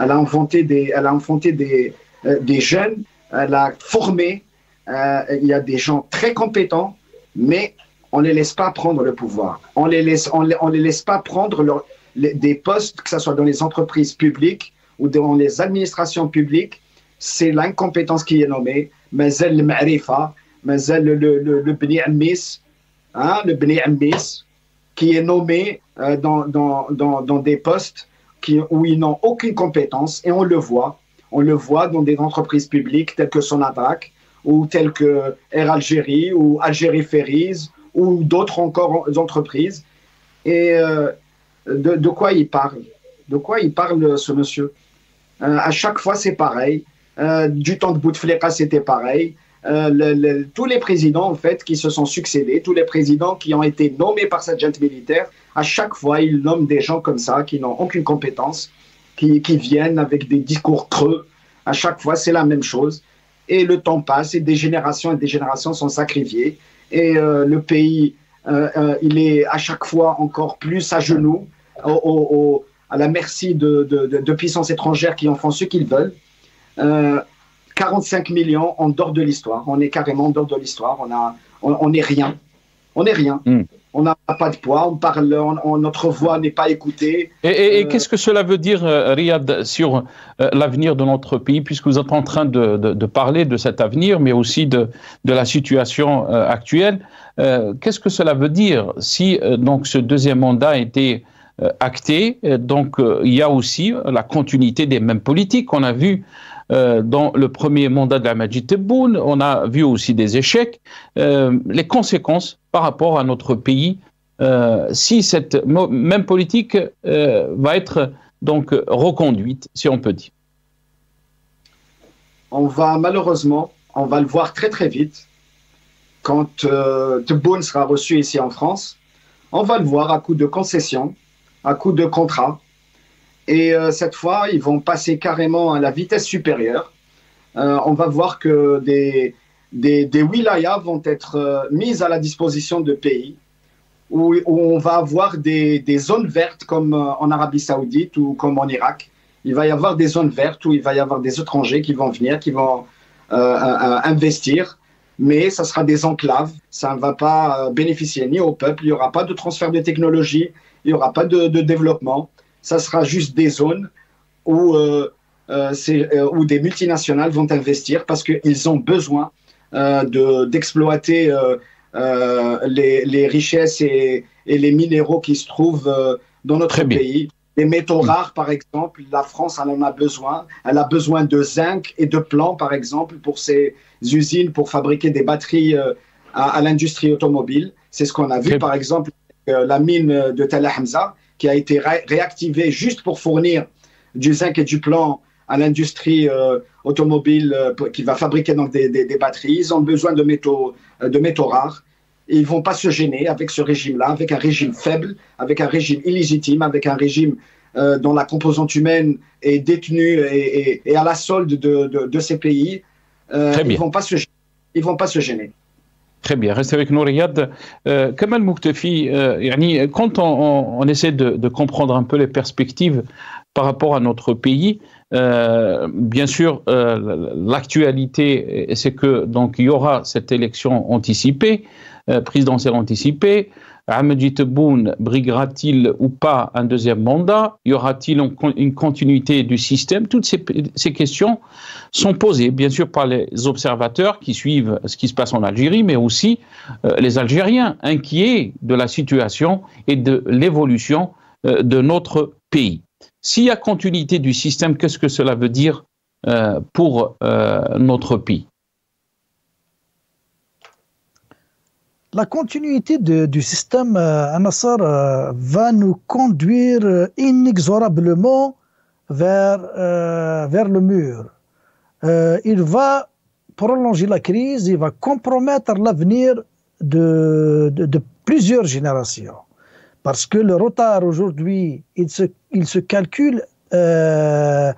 [SPEAKER 3] elle a enfanté des jeunes, elle a formé, il y a des gens très compétents, mais on ne les laisse pas prendre le pouvoir. On les laisse pas prendre des postes, que ce soit dans les entreprises publiques ou dans les administrations publiques. C'est l'incompétence qui est nommée. Mazel le ma'rifa, mazel le bni ammis, le bni ammis, qui est nommé dans des postes où ils n'ont aucune compétence, et on le voit dans des entreprises publiques telles que Sonatrach, ou telles que Air Algérie, ou Algérie Ferries, ou d'autres encore entreprises. Et de quoi il parle? De quoi il parle, ce monsieur? À chaque fois, c'est pareil. Du temps de Bouteflika, c'était pareil. Tous les présidents, en fait, qui se sont succédés, tous les présidents qui ont été nommés par cette junte militaire, à chaque fois, ils nomment des gens comme ça, qui n'ont aucune compétence, qui viennent avec des discours creux. À chaque fois, c'est la même chose. Et le temps passe, et des générations sont sacrifiées. Et le pays, il est à chaque fois encore plus à genoux, à la merci de puissances étrangères qui en font ce qu'ils veulent. 45 millions en dehors de l'histoire. On est carrément en dehors de l'histoire. On n'est rien. On n'est rien. On n'a pas de poids. On parle. Notre voix n'est pas écoutée.
[SPEAKER 1] Et qu'est-ce que cela veut dire, Riyad, sur l'avenir de notre pays, puisque vous êtes en train de parler de cet avenir, mais aussi de la situation actuelle. Qu'est-ce que cela veut dire si donc ce deuxième mandat a été acté? Donc il y a aussi la continuité des mêmes politiques. On a vu dans le premier mandat de la Majid Tebboune, on a vu aussi des échecs, les conséquences par rapport à notre pays, si cette même politique va être donc reconduite, si on peut dire.
[SPEAKER 3] Malheureusement, on va le voir très très vite, quand Tebboune sera reçu ici en France, on va le voir à coup de concessions, à coup de contrats. Et cette fois, ils vont passer carrément à la vitesse supérieure. On va voir que des wilayas vont être mises à la disposition de pays où on va avoir des zones vertes comme en Arabie Saoudite ou comme en Irak. Il va y avoir des zones vertes où il va y avoir des étrangers qui vont venir, qui vont investir, mais ça sera des enclaves. Ça ne va pas bénéficier ni au peuple, il n'y aura pas de transfert de technologie, il n'y aura pas de développement. Ça sera juste des zones où des multinationales vont investir parce qu'ils ont besoin d'exploiter les richesses et les minéraux qui se trouvent dans notre pays. Les métaux rares, par exemple, la France en a besoin. Elle a besoin de zinc et de plomb, par exemple, pour ses usines, pour fabriquer des batteries à l'industrie automobile. C'est ce qu'on a vu, par exemple, la mine de Talla Hamza, qui a été réactivée juste pour fournir du zinc et du plomb à l'industrie automobile qui va fabriquer donc des batteries. Ils ont besoin de métaux rares. Et ils ne vont pas se gêner avec ce régime-là, avec un régime faible, avec un régime illégitime, avec un régime dont la composante humaine est détenue et à la solde de ces pays, ils vont pas se gêner.
[SPEAKER 1] Très bien, restez avec nous, Riyad. Kamal Mouktefi, quand on essaie de comprendre un peu les perspectives par rapport à notre pays, bien sûr, l'actualité, c'est que donc il y aura cette élection anticipée, présidentielle anticipée. Ahmed Tebboune briguera-t-il ou pas un deuxième mandat? Y aura-t-il une continuité du système? Toutes ces questions sont posées, bien sûr, par les observateurs qui suivent ce qui se passe en Algérie, mais aussi les Algériens inquiets de la situation et de l'évolution de notre pays. S'il y a continuité du système, qu'est-ce que cela veut dire pour notre pays?
[SPEAKER 2] La continuité du système Anassar va nous conduire inexorablement vers le mur. Il va prolonger la crise, il va compromettre l'avenir de plusieurs générations. Parce que le retard aujourd'hui, il se calcule il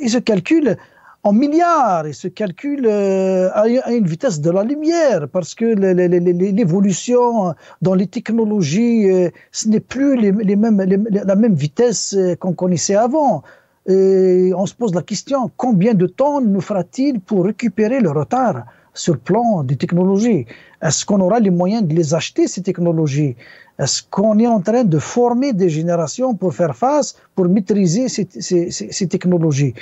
[SPEAKER 2] se calcule en milliards, il se calcule à une vitesse de la lumière, parce que l'évolution dans les technologies, ce n'est plus la même vitesse qu'on connaissait avant. Et on se pose la question, combien de temps nous fera-t-il pour récupérer le retard sur le plan des technologies? Est-ce qu'on aura les moyens de les acheter, ces technologies? Est-ce qu'on est en train de former des générations pour faire face, pour maîtriser ces technologies?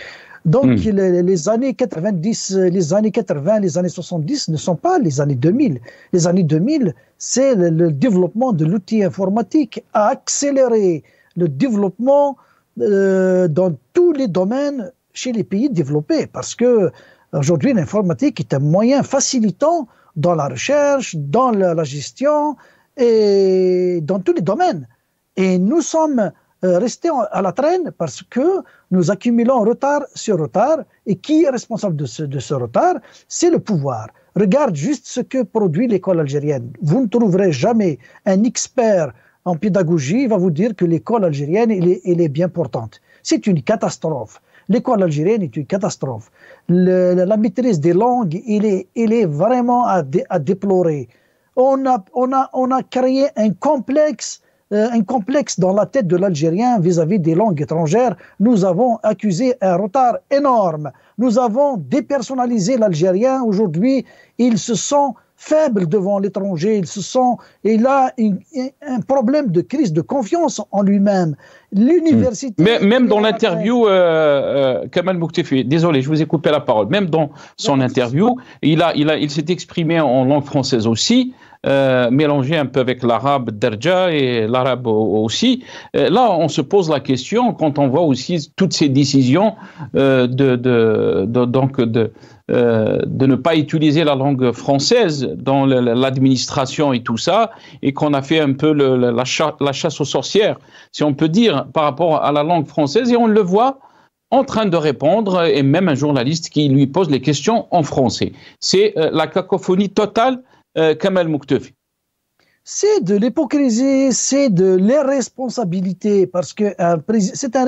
[SPEAKER 2] Donc, les années 90, les années 80, les années 70 ne sont pas les années 2000. Les années 2000, c'est le développement de l'outil informatique a accéléré le développement dans tous les domaines chez les pays développés. Parce que aujourd'hui, l'informatique est un moyen facilitant dans la recherche, dans la gestion et dans tous les domaines. Et nous sommes restés à la traîne parce que nous accumulons retard sur retard. Et qui est responsable de ce retard? C'est le pouvoir. Regarde juste ce que produit l'école algérienne. Vous ne trouverez jamais un expert en pédagogie qui va vous dire que l'école algérienne elle est bien portante. C'est une catastrophe. L'école algérienne est une catastrophe. La maîtrise des langues, elle est vraiment à déplorer. On a créé un complexe dans la tête de l'Algérien vis-à-vis des langues étrangères. Nous avons accusé un retard énorme. Nous avons dépersonnalisé l'Algérien. Aujourd'hui, il se sent faible devant l'étranger. Il a un problème de crise de confiance en lui-même. L'université...
[SPEAKER 1] Même dans l'interview, Kamal Mouktefi, désolé, je vous ai coupé la parole. Même dans son interview, il s'est exprimé en langue française aussi, mélangé un peu avec l'arabe Darja et l'arabe aussi. Là, on se pose la question, quand on voit aussi toutes ces décisions de ne pas utiliser la langue française dans l'administration et tout ça, et qu'on a fait un peu la chasse aux sorcières, si on peut dire, par rapport à la langue française, et on le voit en train de répondre, et même un journaliste qui lui pose les questions en français. C'est la cacophonie totale, Kamal Mouktefi.
[SPEAKER 2] C'est de l'hypocrisie, c'est de l'irresponsabilité, parce que c'est un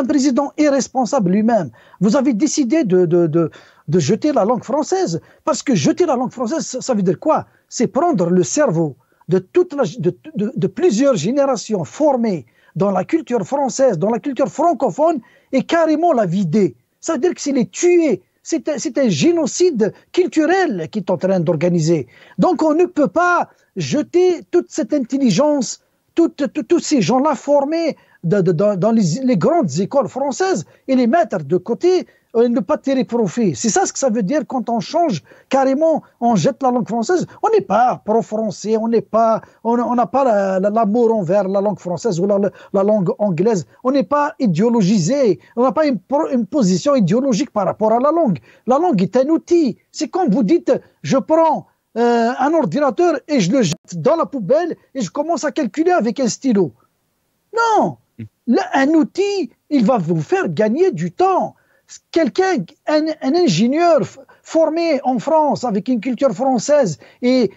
[SPEAKER 2] président irresponsable lui-même. Vous avez décidé de jeter la langue française, parce que jeter la langue française, ça veut dire quoi? C'est prendre le cerveau de plusieurs générations formées dans la culture française, dans la culture francophone, et carrément la vider. Ça veut dire que c'est les tuer. C'est un génocide culturel qui est en train d'organiser. Donc on ne peut pas jeter toute cette intelligence, tous ces gens-là formés dans les grandes écoles françaises et les mettre de côté et ne pas tirer profit. C'est ça ce que ça veut dire quand on change carrément, on jette la langue française. On n'est pas pro-français, on n'a pas l'amour envers la langue française ou la langue anglaise. On n'est pas idéologisé, on n'a pas une position idéologique par rapport à la langue. La langue est un outil. C'est comme vous dites, je prends un ordinateur et je le jette dans la poubelle et je commence à calculer avec un stylo. Non, un outil, il va vous faire gagner du temps. Un ingénieur formé en France avec une culture française et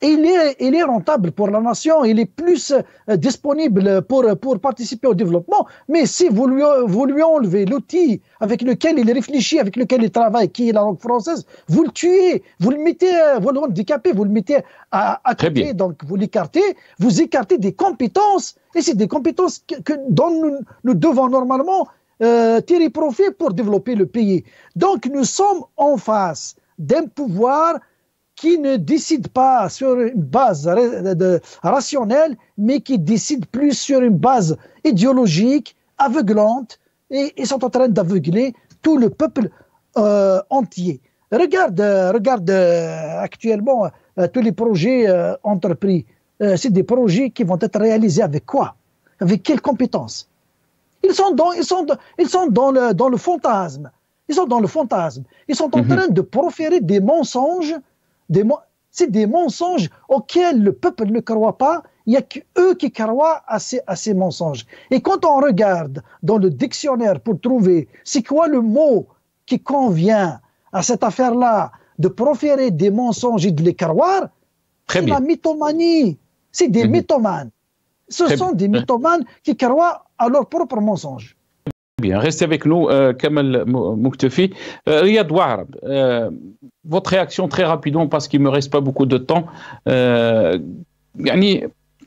[SPEAKER 2] il est rentable pour la nation, il est plus disponible pour participer au développement. Mais si vous lui enlevez l'outil avec lequel il réfléchit, avec lequel il travaille, qui est la langue française, vous le tuez, vous le mettez, vous le handicapez, vous le mettez à côté, donc vous l'écartez, vous écartez des compétences, et c'est des compétences dont nous devons normalement tirer profit pour développer le pays. Donc nous sommes en face d'un pouvoir qui ne décide pas sur une base rationnelle, mais qui décide plus sur une base idéologique, aveuglante, et ils sont en train d'aveugler tout le peuple entier. Regarde actuellement tous les projets entrepris. C'est des projets qui vont être réalisés avec quoi? Avec quelles compétences? Ils sont dans le fantasme. Ils sont dans le fantasme. Ils sont en train de proférer des mensonges. C'est des mensonges auxquels le peuple ne croit pas. Il n'y a qu'eux qui croient à ces mensonges. Et quand on regarde dans le dictionnaire pour trouver c'est quoi le mot qui convient à cette affaire-là de proférer des mensonges et de les croire, c'est la mythomanie. C'est des mythomanes. Ce sont des mythomanes qui croient à leurs propres mensonges.
[SPEAKER 1] Bien, restez avec nous, Kamal Mouktefi. Riyad Ouarab, votre réaction très rapidement parce qu'il ne me reste pas beaucoup de temps.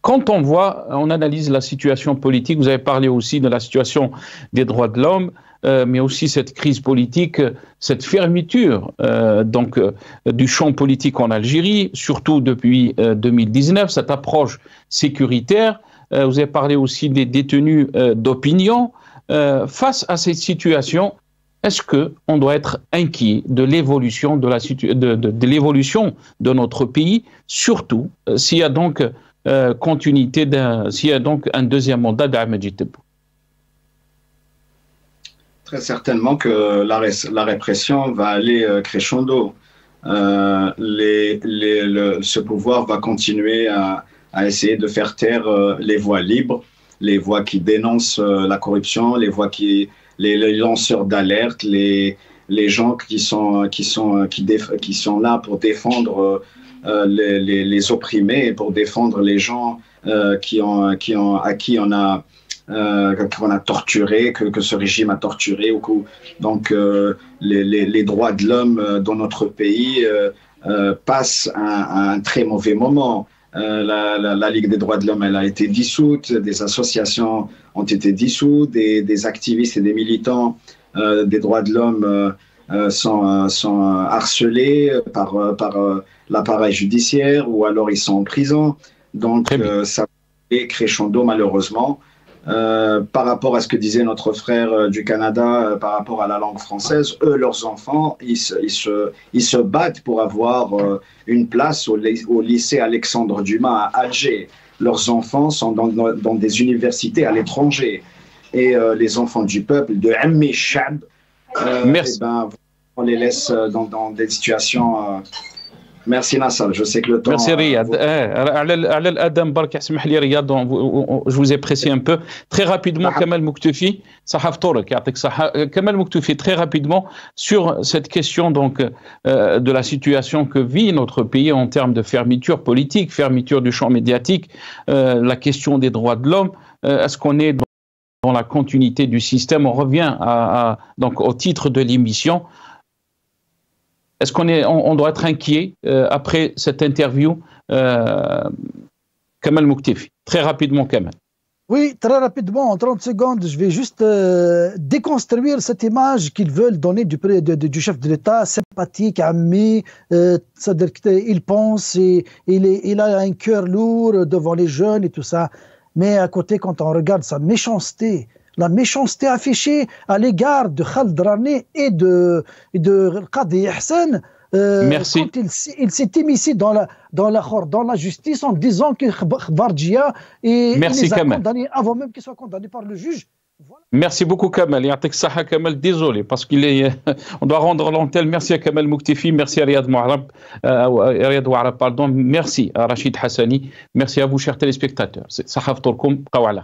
[SPEAKER 1] Quand on analyse la situation politique, vous avez parlé aussi de la situation des droits de l'homme, mais aussi cette crise politique, cette fermeture du champ politique en Algérie, surtout depuis 2019, cette approche sécuritaire. Vous avez parlé aussi des détenus d'opinion. Face à cette situation, est-ce qu'on doit être inquiet de l'évolution de l'évolution de notre pays, surtout s'il y a donc s'il y a donc un deuxième mandat d'Ahmed Tebboune?
[SPEAKER 3] Très certainement que la répression va aller crescendo. Ce pouvoir va continuer à essayer de faire taire les voix libres, les voix qui dénoncent la corruption, les lanceurs d'alerte, les gens qui sont là pour défendre les opprimés et pour défendre les gens à qui on a torturé, que ce régime a torturé. Donc les droits de l'homme dans notre pays passent un très mauvais moment. La Ligue des droits de l'homme, elle a été dissoute, des associations ont été dissoutes, des activistes et des militants des droits de l'homme sont harcelés par l'appareil judiciaire, ou alors ils sont en prison. Donc ça est crescendo malheureusement. Par rapport à ce que disait notre frère du Canada par rapport à la langue française, eux, leurs enfants, ils se battent pour avoir une place au lycée Alexandre Dumas à Alger. Leurs enfants sont dans des universités à l'étranger. Et les enfants du peuple, de Ammi Chab, on les laisse dans des situations... Merci Nassar, je sais que le temps...
[SPEAKER 1] Merci Riyad. Je vous ai pressé un peu. Très rapidement, Kamal Mouktefi, Kamal Mouktefi, très rapidement, sur cette question donc, de la situation que vit notre pays en termes de fermeture politique, fermeture du champ médiatique, la question des droits de l'homme. Est-ce qu'on est dans la continuité du système? On revient donc, au titre de l'émission. Est-ce qu'on doit être inquiet après cette interview? Kamal Mouktefi, très rapidement, Kamal.
[SPEAKER 2] Oui, très rapidement, en 30 secondes, je vais juste déconstruire cette image qu'ils veulent donner du chef de l'État, sympathique, ami, c'est-à-dire qu'il pense, il a un cœur lourd devant les jeunes et tout ça. Mais à côté, quand on regarde sa méchanceté, la méchanceté affichée à l'égard de Khaled Rani et de Qadi Hassan,
[SPEAKER 1] Merci.
[SPEAKER 2] Quand il s'est immiscé dans la justice en disant que Khbarjia et les a condamnés avant même qu'ils soient condamnés par le juge. Voilà.
[SPEAKER 1] Merci beaucoup Kamal. Yatik Saha Kamal, désolé parce on doit rendre l'antenne. Merci à Kamal Mouktefi, merci à Riyad Ouarab, pardon. Merci à Rachid Hassani, merci à vous chers téléspectateurs. Sahaf Torkoum, Qawala.